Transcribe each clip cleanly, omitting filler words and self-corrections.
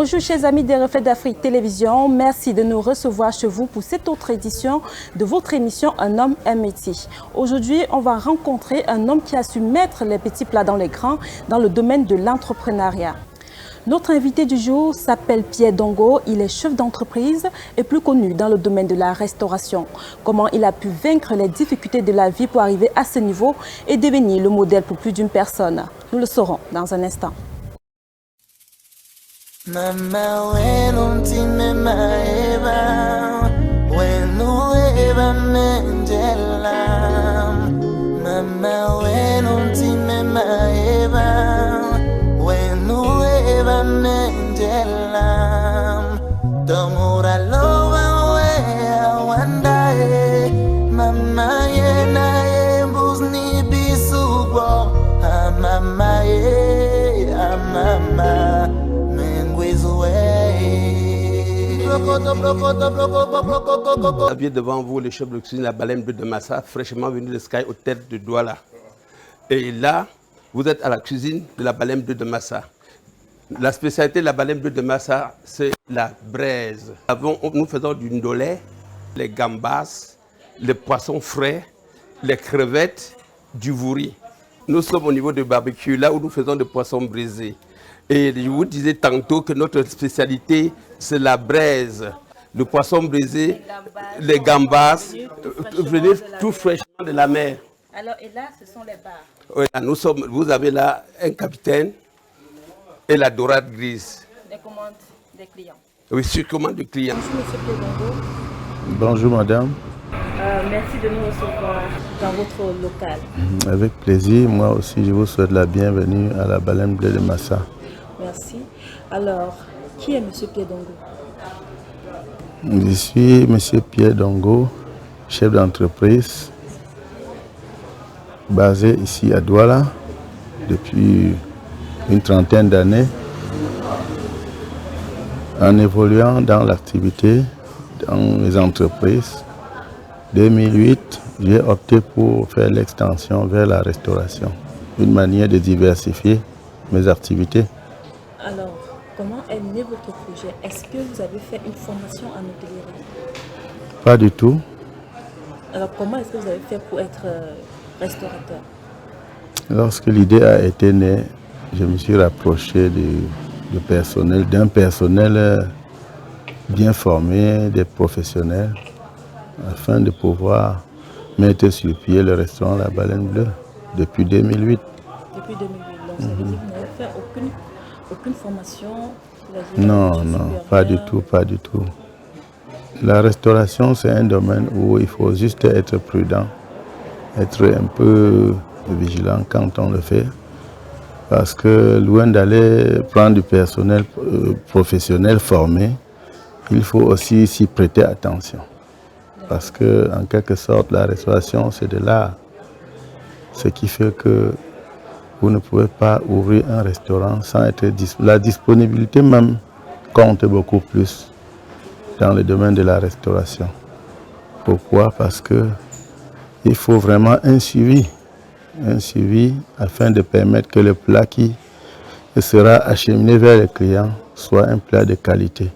Bonjour chers amis des Reflets d'Afrique Télévision, merci de nous recevoir chez vous pour cette autre édition de votre émission Un homme, un métier. Aujourd'hui, on va rencontrer un homme qui a su mettre les petits plats dans les grands dans le domaine de l'entrepreneuriat. Notre invité du jour s'appelle Pierre Dongo, il est chef d'entreprise et plus connu dans le domaine de la restauration. Comment il a pu vaincre les difficultés de la vie pour arriver à ce niveau et devenir le modèle pour plus d'une personne. Nous le saurons dans un instant. Mama wenu ntime maeba wenu eba menjela Mama wenu ntime maeba wenu eba menjela Tomura loba wea wandae Mama yena embusni bisubo Mama ye mama Vous aviez devant vous le chef de cuisine, la baleine bleue de Massa, fraîchement venu de Sky, aux têtes de Douala. Et là, vous êtes à la cuisine de la baleine bleue de Massa. La spécialité de la baleine bleue de Massa, c'est la braise. Nous faisons du ndolé, les gambas, les poissons frais, les crevettes, du vouri. Nous sommes au niveau du barbecue, là où nous faisons des poissons brisés. Et je vous disais tantôt que notre spécialité, c'est la braise, le poisson brisé, les gambas, venir tout fraîchement de la mer. Alors, et là, ce sont les bars. Oui, vous avez là un capitaine et la dorade grise. Les commandes des clients. Oui, sur commande du client. Bonjour, monsieur Pierre Dongo. Bonjour, madame. Merci de nous recevoir dans votre local. Avec plaisir. Moi aussi, je vous souhaite la bienvenue à la baleine bleue de Massa. Merci. Alors, qui est monsieur Pierre Dongo? Je suis monsieur Pierre Dongo, chef d'entreprise, basé ici à Douala depuis une trentaine d'années, en évoluant dans l'activité, dans les entreprises. 2008, j'ai opté pour faire l'extension vers la restauration, une manière de diversifier mes activités. Alors, comment est né votre projet? Est-ce que vous avez fait une formation en hôtellerie? Pas du tout. Alors, comment est-ce que vous avez fait pour être restaurateur? Lorsque l'idée a été née, je me suis rapproché d'un personnel bien formé, des professionnels, afin de pouvoir mettre sur pied le restaurant La Baleine Bleue depuis 2008. Depuis 2008, donc ça veut dire que vous n'avez fait aucune formation? Non, pas du tout, pas du tout. La restauration, c'est un domaine où il faut juste être prudent, être un peu vigilant quand on le fait. Parce que loin d'aller prendre du personnel professionnel formé, il faut aussi s'y prêter attention. Parce que, en quelque sorte, la restauration, c'est de l'art. Ce qui fait que vous ne pouvez pas ouvrir un restaurant sans être disponible. La disponibilité même compte beaucoup plus dans le domaine de la restauration. Pourquoi? Parce qu'il faut vraiment un suivi afin de permettre que le plat qui sera acheminé vers le client soit un plat de qualité.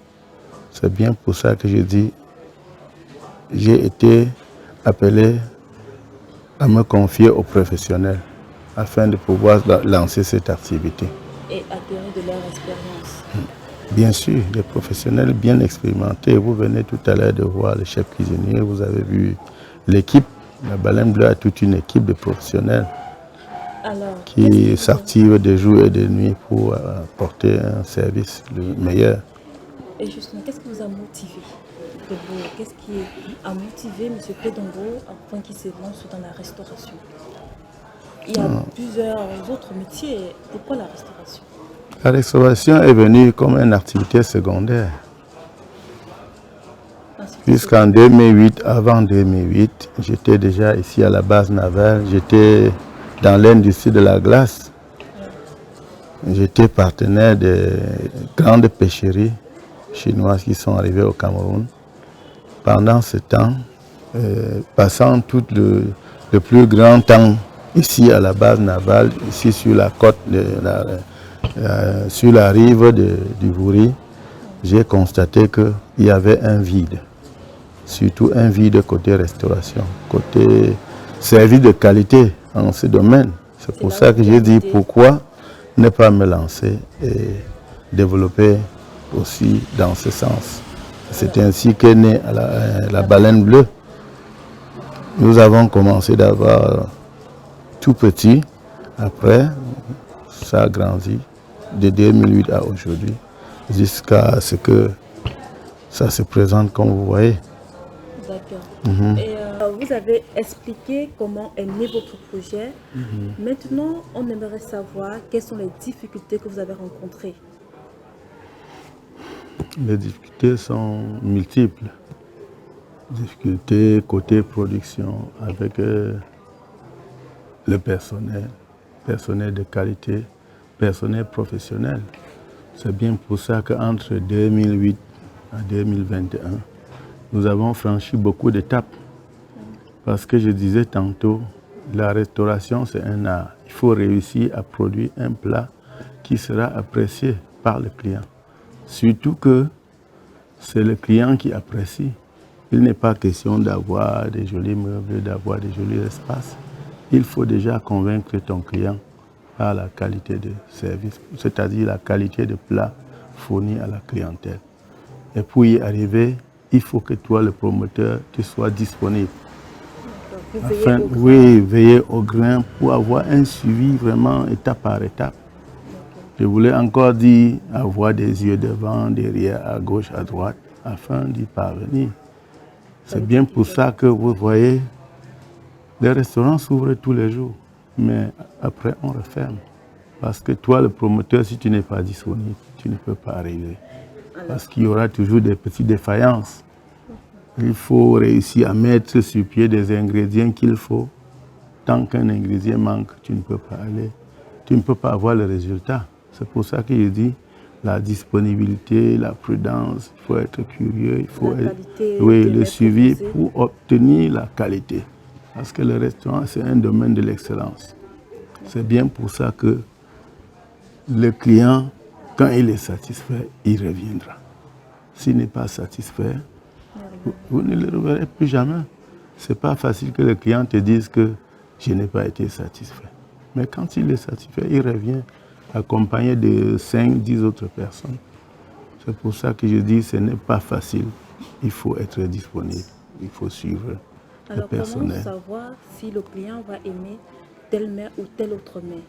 C'est bien pour ça que je dis, j'ai été appelé à me confier aux professionnels afin de pouvoir lancer cette activité. Et attirer de leur expérience. Bien sûr, des professionnels bien expérimentés. Vous venez tout à l'heure de voir le chef cuisinier, vous avez vu l'équipe. La Baleine Bleue a toute une équipe de professionnels qui s'activent de jour et de nuit pour apporter un service le meilleur. Et justement, qu'est-ce qui vous a motivé? Qu'est-ce qui a motivé M. Pierre Dongo afin qu'il se lance dans la restauration? Il y a plusieurs autres métiers. Pourquoi la restauration? La restauration est venue comme une activité secondaire. Jusqu'en 2008, avant 2008, j'étais déjà ici à la base navale. J'étais dans l'industrie de la glace. J'étais partenaire des grandes pêcheries chinoises qui sont arrivées au Cameroun. Pendant ce temps, passant tout le plus grand temps ici à la base navale, ici sur la côte, sur la rive du Vouri, j'ai constaté qu'il y avait un vide. Surtout un vide côté restauration, côté service de qualité en ce domaine. C'est pour ça que j'ai dit pourquoi ne pas me lancer et développer aussi dans ce sens. C'est ainsi qu'est née la baleine bleue. Nous avons commencé d'avoir tout petit. Après, ça a grandi de 2008 à aujourd'hui, jusqu'à ce que ça se présente comme vous voyez. D'accord. Et vous avez expliqué comment est né votre projet. Maintenant, on aimerait savoir quelles sont les difficultés que vous avez rencontrées. Les difficultés sont multiples. Difficultés côté production avec le personnel de qualité, personnel professionnel. C'est bien pour ça qu'entre 2008 à 2021, nous avons franchi beaucoup d'étapes. Parce que je disais tantôt, la restauration c'est un art. Il faut réussir à produire un plat qui sera apprécié par le client. Surtout que c'est le client qui apprécie. Il n'est pas question d'avoir des jolis meubles, d'avoir des jolis espaces. Il faut déjà convaincre ton client par la qualité de service, c'est-à-dire la qualité de plat fourni à la clientèle. Et pour y arriver, il faut que toi, le promoteur, tu sois disponible. Afin, veiller au grain pour avoir un suivi vraiment étape par étape. Je voulais encore dire avoir des yeux devant, derrière, à gauche, à droite, afin d'y parvenir. C'est bien pour ça que vous voyez, les restaurants s'ouvrent tous les jours, mais après on referme. Parce que toi, le promoteur, si tu n'es pas disponible, tu ne peux pas arriver. Parce qu'il y aura toujours des petites défaillances. Il faut réussir à mettre sur pied des ingrédients qu'il faut. Tant qu'un ingrédient manque, tu ne peux pas aller. Tu ne peux pas avoir le résultat. C'est pour ça que je dis la disponibilité, la prudence, il faut être curieux, il faut le suivi pour obtenir la qualité. Parce que le restaurant, c'est un domaine de l'excellence. C'est bien pour ça que le client, quand il est satisfait, il reviendra. S'il n'est pas satisfait, vous ne le reverrez plus jamais. Ce n'est pas facile que le client te dise que je n'ai pas été satisfait. Mais quand il est satisfait, il revient accompagné de 5-10 autres personnes. C'est pour ça que je dis que ce n'est pas facile. Il faut être disponible, il faut suivre le personnel. Alors comment savoir si le client va aimer tel mets ou tel autre mets?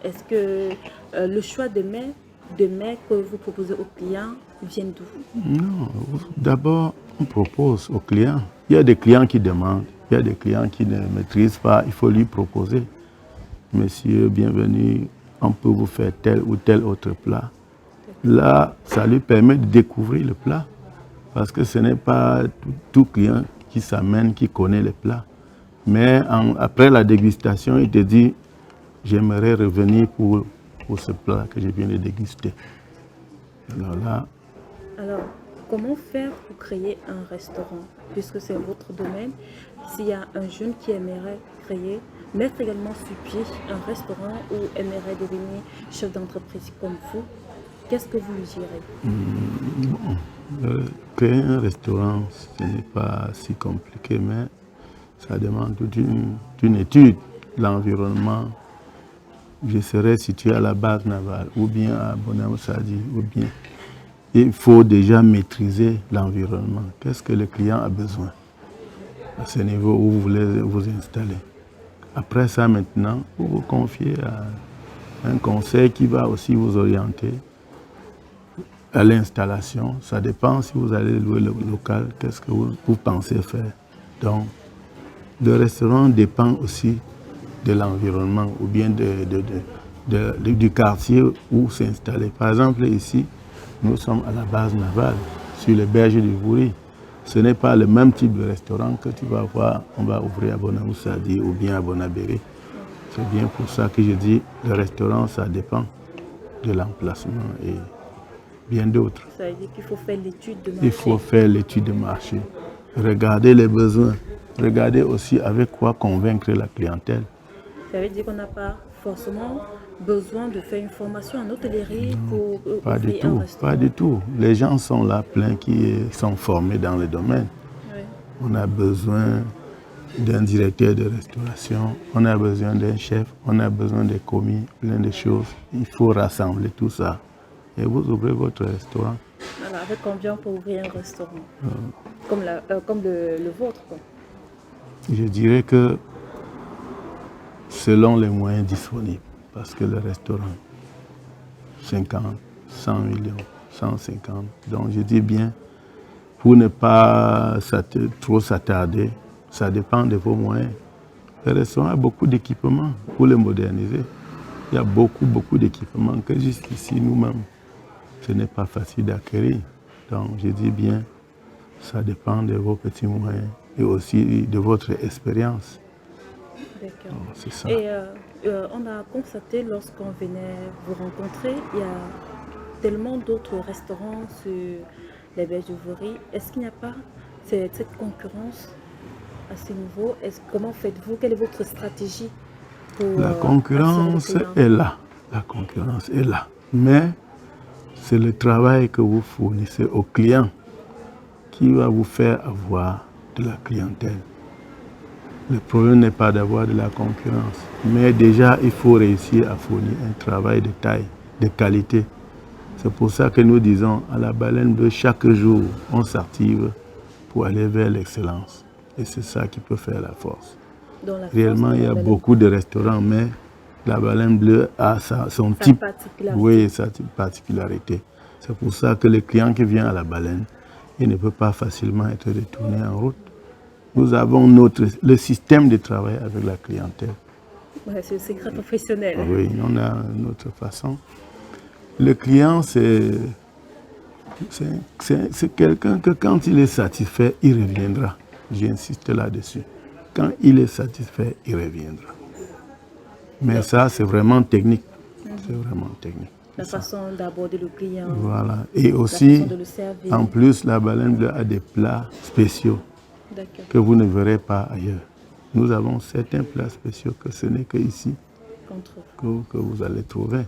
Est-ce que le choix de mets que vous proposez au client vient d'où? Non, d'abord on propose au client. Il y a des clients qui demandent, il y a des clients qui ne maîtrisent pas, il faut lui proposer. Monsieur, bienvenue, on peut vous faire tel ou tel autre plat. Là, ça lui permet de découvrir le plat. Parce que ce n'est pas tout client qui s'amène, qui connaît le plat. Mais après la dégustation, il te dit, j'aimerais revenir pour ce plat que je viens de déguster. Alors, comment faire pour créer un restaurant? Puisque c'est votre domaine, s'il y a un jeune qui aimerait créer, mettre également sur pied un restaurant ou aimerait devenir chef d'entreprise comme vous, qu'est-ce que vous lui direz? Créer un restaurant, ce n'est pas si compliqué, mais ça demande toute une étude. L'environnement, je serais situé à la base navale, ou bien à Bonamoussadi, ou bien. Il faut déjà maîtriser l'environnement. Qu'est-ce que le client a besoin à ce niveau où vous voulez vous installer? Après ça, maintenant, vous vous confiez à un conseil qui va aussi vous orienter à l'installation. Ça dépend si vous allez louer le local, qu'est-ce que vous pensez faire. Donc, le restaurant dépend aussi de l'environnement ou bien du quartier où s'installer. Par exemple, ici, nous sommes à la base navale, sur les berges du Vouri. Ce n'est pas le même type de restaurant que tu vas voir, on va ouvrir à Bonamoussadi ou bien à Bonabéré. C'est bien pour ça que je dis, le restaurant, ça dépend de l'emplacement et bien d'autres. Ça veut dire qu'il faut faire l'étude de marché. Il faut faire l'étude de marché. Regarder les besoins. Regarder aussi avec quoi convaincre la clientèle. Ça veut dire qu'on n'a pas forcément besoin de faire une formation en hôtellerie pour Pas du ouvrir un tout, restaurant. pas du tout. Les gens sont là, plein qui sont formés dans le domaine. Oui. On a besoin d'un directeur de restauration, on a besoin d'un chef, on a besoin des commis, plein de choses. Il faut rassembler tout ça. Et vous ouvrez votre restaurant. Alors, avec combien pour ouvrir un restaurant comme le vôtre, quoi. Je dirais que selon les moyens disponibles, parce que le restaurant, 50, 100 millions, 150. Donc je dis bien, pour ne pas trop s'attarder, ça dépend de vos moyens. Le restaurant a beaucoup d'équipements pour le moderniser. Il y a beaucoup d'équipements que juste ici, nous-mêmes, ce n'est pas facile d'acquérir. Donc je dis bien, ça dépend de vos petits moyens et aussi de votre expérience. D'accord. C'est ça. Et on a constaté lorsqu'on venait vous rencontrer, il y a tellement d'autres restaurants sur les berges de Vory. Est-ce qu'il n'y a pas cette concurrence à ce niveau? Comment faites-vous? Quelle est votre stratégie pour La concurrence est là. La concurrence est là. Mais c'est le travail que vous fournissez aux clients qui va vous faire avoir de la clientèle. Le problème n'est pas d'avoir de la concurrence, mais déjà il faut réussir à fournir un travail de taille, de qualité. C'est pour ça que nous disons à la Baleine Bleue, chaque jour, on s'active pour aller vers l'excellence. Et c'est ça qui peut faire la force. Réellement, il y a beaucoup de restaurants, mais la Baleine Bleue a son type, oui, sa particularité. C'est pour ça que le client qui vient à la Baleine, il ne peut pas facilement être retourné en route. Nous avons le système de travail avec la clientèle. Ouais, c'est le secret professionnel. Oui, on a notre façon. Le client, c'est quelqu'un que quand il est satisfait, il reviendra. J'insiste là-dessus. Quand il est satisfait, il reviendra. Mais ça, c'est vraiment technique. C'est vraiment technique. La façon d'aborder le client. Voilà. Et aussi, de le servir. en plus, la Baleine Bleue a des plats spéciaux que vous ne verrez pas ailleurs. Nous avons certains plats spéciaux que ce n'est qu'ici que vous allez trouver.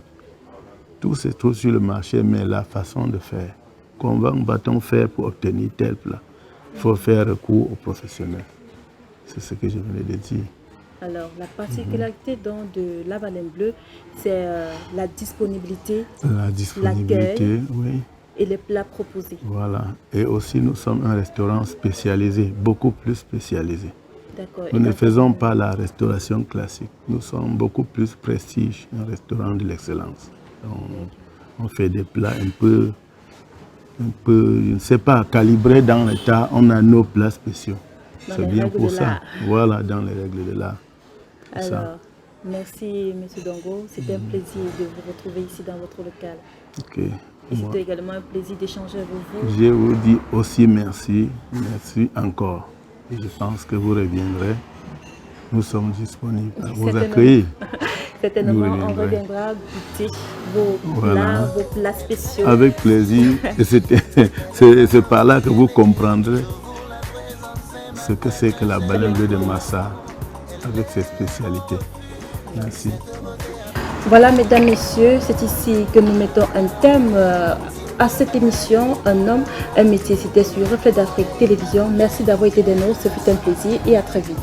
Tout se trouve sur le marché, mais la façon de faire. Comment va-t-on faire pour obtenir tel plat? Il faut faire recours aux professionnels. C'est ce que je venais de dire. Alors, la particularité de la Baleine Bleue, c'est la disponibilité, oui. Et les plats proposés. Voilà. Et aussi, nous sommes un restaurant spécialisé, beaucoup plus spécialisé. D'accord. Nous ne faisons pas la restauration classique. Nous sommes beaucoup plus prestige, un restaurant de l'excellence. On fait des plats un peu, je ne sais pas, calibrés dans l'état. On a nos plats spéciaux. C'est bien pour ça. Voilà, dans les règles de l'art. Alors, merci M. Dongo. C'était un plaisir de vous retrouver ici dans votre local. Ok. Et c'était également un plaisir d'échanger avec vous. Je vous dis aussi merci. Merci encore. Et je pense que vous reviendrez. Nous sommes disponibles à vous accueillir. Certainement, on reviendra goûter vos plats spéciaux. Avec plaisir. Et c'est par là que vous comprendrez ce que c'est que la Baleine Bleue de Massa avec ses spécialités. Merci. Voilà, mesdames, messieurs, c'est ici que nous mettons un thème à cette émission, Un homme, un métier. C'était sur Reflet d'Afrique Télévision. Merci d'avoir été des nôtres, ce fut un plaisir et à très vite.